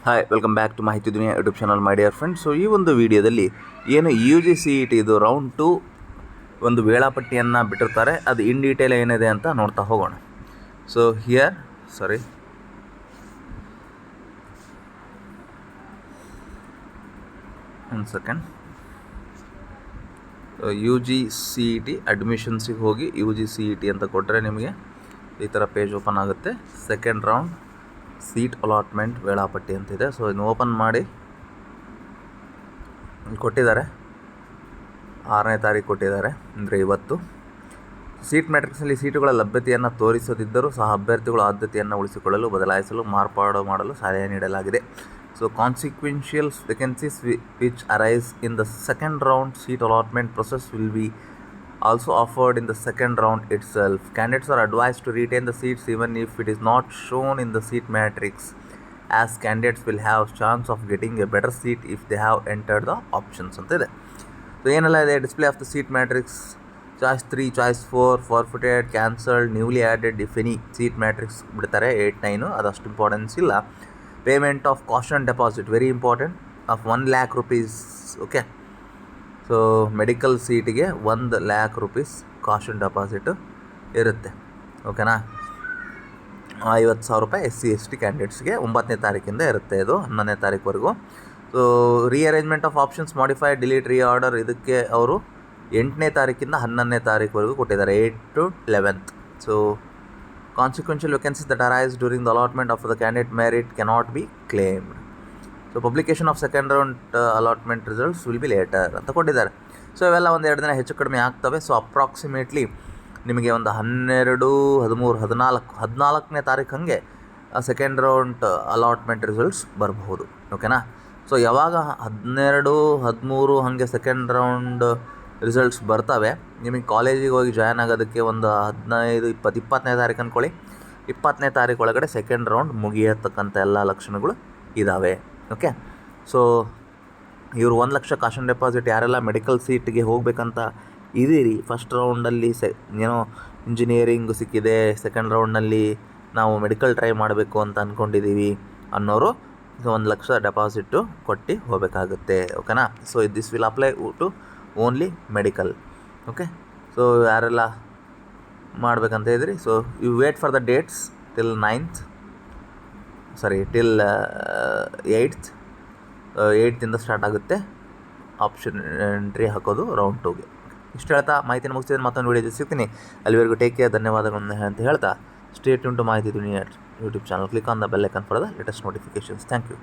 Hi, welcome back to Mahiti Duniya YouTube channel my dear friends. So ಈ ಒಂದು ವಿಡಿಯೋದಲ್ಲಿ ಏನು UGCET ಇದು ರೌಂಡ್ 2 ಒಂದು ವೇಳಾಪಟ್ಟಿಯನ್ನು ಬಿಟ್ಟಿರ್ತಾರೆ, ಅದು ಇನ್ ಡೀಟೇಲ್ ಏನಿದೆ ಅಂತ ನೋಡ್ತಾ ಹೋಗೋಣ. ಸೊ ಹಿಯರ್ ಒಂದು ಸೆಕೆಂಡ್. UGCET ಅಡ್ಮಿಷನ್ಸಿಗೆ ಹೋಗಿ UGCET ಅಂತ ಕೊಟ್ಟರೆ ನಿಮಗೆ ಈ ಥರ ಪೇಜ್ ಓಪನ್ ಆಗುತ್ತೆ. ಸೆಕೆಂಡ್ ರೌಂಡ್ ಸೀಟ್ ಅಲಾಟ್ಮೆಂಟ್ ವೇಳಾಪಟ್ಟಿ ಅಂತಿದೆ. ಸೊ ಇದನ್ನು ಓಪನ್ ಮಾಡಿ ಕೊಟ್ಟಿದ್ದಾರೆ, 6ನೇ ತಾರೀಕು ಕೊಟ್ಟಿದ್ದಾರೆ, ಅಂದರೆ ಇವತ್ತು. ಸೀಟ್ ಮ್ಯಾಟ್ರಿಕ್ಸ್ನಲ್ಲಿ ಸೀಟುಗಳ ಲಭ್ಯತೆಯನ್ನು ತೋರಿಸದಿದ್ದರೂ ಸಹ ಅಭ್ಯರ್ಥಿಗಳು ಆದ್ಯತೆಯನ್ನು ಉಳಿಸಿಕೊಳ್ಳಲು ಬದಲಾಯಿಸಲು ಮಾರ್ಪಾಡು ಮಾಡಲು ಸಲಹೆ ನೀಡಲಾಗಿದೆ. So consequential vacancies which arise in the second round seat allotment process will be also offered in the second round itself. Candidates are advised to retain the seats even if it is not shown in the seat matrix, as candidates will have chance of getting a better seat if they have entered the options ಅಂತ ಇದೆ. So ಏನೆಲ್ಲ ಇದೆ, display of the seat matrix, choice 3, choice 4, forfeited, cancelled, newly added if any. Seat matrix ಬಿಡ್ತಾರೆ 8, 9, ಅದಷ್ಟು importance ಇಲ್ಲ. Payment of caution deposit very important of 1 lakh rupees. Okay, so medical ಸೀಟಿಗೆ 1 lakh rupees caution deposit ಇರುತ್ತೆ. ಓಕೆನಾ, 50,000 ರೂಪಾಯಿ SC/ST ಕ್ಯಾಂಡಿಡೇಟ್ಸ್ಗೆ 9ನೇ ತಾರೀಕಿಂದ ಇರುತ್ತೆ, ಇದು 11ನೇ ತಾರೀಕುವರೆಗೂ. So rearrangement of options, modify, delete, order, ಇದಕ್ಕೆ ಅವರು 8ನೇ ತಾರೀಕಿಂದ 11ನೇ ತಾರೀಕುವರೆಗೂ ಕೊಟ್ಟಿದ್ದಾರೆ, 8 to 11th. So consequential vacancies that arise during the allotment of the candidate merit cannot be claimed. So publication of second round allotment results will be later ಅಂತ ಕೊಟ್ಟಿದ್ದಾರೆ. So ಇವೆಲ್ಲ 1-2 ದಿನ ಹೆಚ್ಚು ಕಡಿಮೆ ಆಗ್ತವೆ. ಸೊ ಅಪ್ರಾಕ್ಸಿಮೇಟ್ಲಿ ನಿಮಗೆ ಒಂದು 12, 13, 14ನೇ ತಾರೀಕು ಹಾಗೆ ಸೆಕೆಂಡ್ ರೌಂಡ್ ಅಲಾಟ್ಮೆಂಟ್ ರಿಸಲ್ಟ್ಸ್ ಬರಬಹುದು. ಓಕೆನಾ, ಸೊ ಯಾವಾಗ 12, 13 ಹಾಗೆ ಸೆಕೆಂಡ್ ರೌಂಡ್ ರಿಸಲ್ಟ್ಸ್ ಬರ್ತವೆ, ನಿಮಗೆ ಕಾಲೇಜಿಗೆ ಹೋಗಿ ಜಾಯ್ನ್ ಆಗೋದಕ್ಕೆ ಒಂದು 15, 20, 20ನೇ ತಾರೀಕು ಅಂದ್ಕೊಳ್ಳಿ. 20ನೇ ತಾರೀಕು ಒಳಗಡೆ ಸೆಕೆಂಡ್ ರೌಂಡ್ ಮುಗಿಯತಕ್ಕಂಥ ಎಲ್ಲ ಲಕ್ಷಣಗಳು ಇದ್ದಾವೆ. ಓಕೆ, ಸೊ ಇವರು 1 ಲಕ್ಷ ಕಾಷನ್ ಡೆಪಾಸಿಟ್ ಯಾರೆಲ್ಲ ಮೆಡಿಕಲ್ ಸೀಟ್ಗೆ ಹೋಗಬೇಕಂತ ಇದೀರಿ, ಫಸ್ಟ್ ರೌಂಡಲ್ಲಿ ಏನೋ ಇಂಜಿನಿಯರಿಂಗ್ ಸಿಕ್ಕಿದೆ, ಸೆಕೆಂಡ್ ರೌಂಡ್ನಲ್ಲಿ ನಾವು ಮೆಡಿಕಲ್ ಟ್ರೈ ಮಾಡಬೇಕು ಅಂತ ಅಂದ್ಕೊಂಡಿದ್ದೀವಿ ಅನ್ನೋರು 1 ಲಕ್ಷ ಡೆಪಾಸಿಟ್ಟು ಕೊಟ್ಟು ಹೋಗಬೇಕಾಗುತ್ತೆ. ಓಕೆನಾ, so this will apply to only medical. Okay, so ಯಾರೆಲ್ಲ ಮಾಡಬೇಕಂತ ಇದ್ರಿ, so you wait for the dates till 8th. 8th start ಆಗುತ್ತೆ ಆಪ್ಷನ್ ಎಂಟ್ರಿ ಹಾಕೋದು ರೌಂಡ್ 2ಗೆ. ಇಷ್ಟು ಹೇಳ್ತಾ ಮಾಹಿತಿನ ಮುಗಿಸ್ತಿದ್ದೀನಿ. ಮತ್ತೊಂದು ವೀಡಿಯೋ ಸಿಗ್ತೀನಿ. ಅಲ್ಲಿವರೆಗೂ ಟೇಕ್ ಕೇರ್, ಧನ್ಯವಾದಗಳನ್ನು ಅಂತ ಹೇಳ್ತಾ stay tune to Mahiti Duniya YouTube channel. Click on the bell icon for the latest notifications. Thank you.